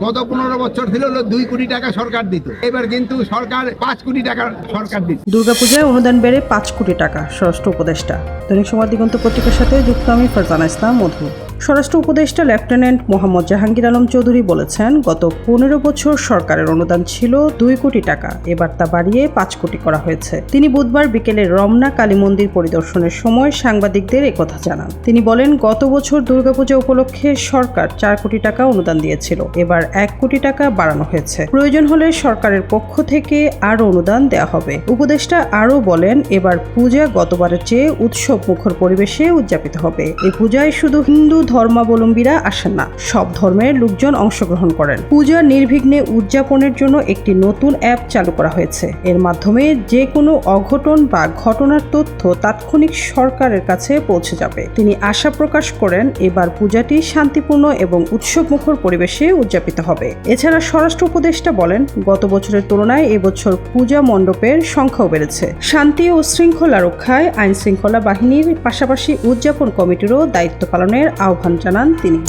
গত 15 বছর ছিল 2 কোটি টাকা সরকার দিত, এবার কিন্তু সরকার 5 কোটি টাকা সরকার দিত। দুর্গাপূজায় অনুদান বেড়ে 5 কোটি টাকা, স্বরাষ্ট্র উপদেষ্টা। দৈনিক সময় দিগন্ত পত্রিকার সাথে যুক্ত আমি ফারজানা ইসলাম মধু। স্বরাষ্ট্র উপদেষ্টা লেফটেন্যান্ট মোহাম্মদ জাহাঙ্গীর আলম চৌধুরী বলেছেন, গত 15 বছর সরকারের অনুদান ছিল 2 কোটি টাকা, এবার তা বাড়িয়ে 5 কোটি করা হয়েছে। তিনি বুধবার বিকেলে রমনা কালী মন্দির পরিদর্শনের সময় সাংবাদিকদের একথা জানান। তিনি বলেন, গত বছর দুর্গাপূজা উপলক্ষে সরকার 4 কোটি টাকা অনুদান দিয়েছিল, এবার 1 কোটি টাকা বাড়ানো হয়েছে। প্রয়োজন হলে সরকারের পক্ষ থেকে আরও অনুদান দেওয়া হবে। উপদেষ্টা আরও বলেন, এবার পূজা গতবারের চেয়ে উৎসব মুখর পরিবেশে উদযাপিত হবে। এই পূজায় শুধু হিন্দু ধর্মাবলম্বীরা আসেন না, সব ধর্মের লোকজন অংশগ্রহণ করেন। পূজা নির্বিঘ্নে উদযাপনের জন্য একটি নতুন অ্যাপ চালু করা হয়েছে। এর মাধ্যমে যে কোনো অঘটন বা ঘটনার তথ্য তাৎক্ষণিক সরকারের কাছে পৌঁছে যাবে। তিনি আশা প্রকাশ করেন, এবার পূজাটি শান্তিপূর্ণ এবং উৎসবমুখর পরিবেশে উদযাপিত হবে। এছাড়া স্বরাষ্ট্র উপদেষ্টা বলেন, গত বছরের তুলনায় এবছর পূজা মণ্ডপের সংখ্যাও বেড়েছে। শান্তি ও শৃঙ্খলা রক্ষায় আইন শৃঙ্খলা বাহিনীর পাশাপাশি উদযাপন কমিটিরও দায়িত্ব পালনের আহ্বান জানান তিনি।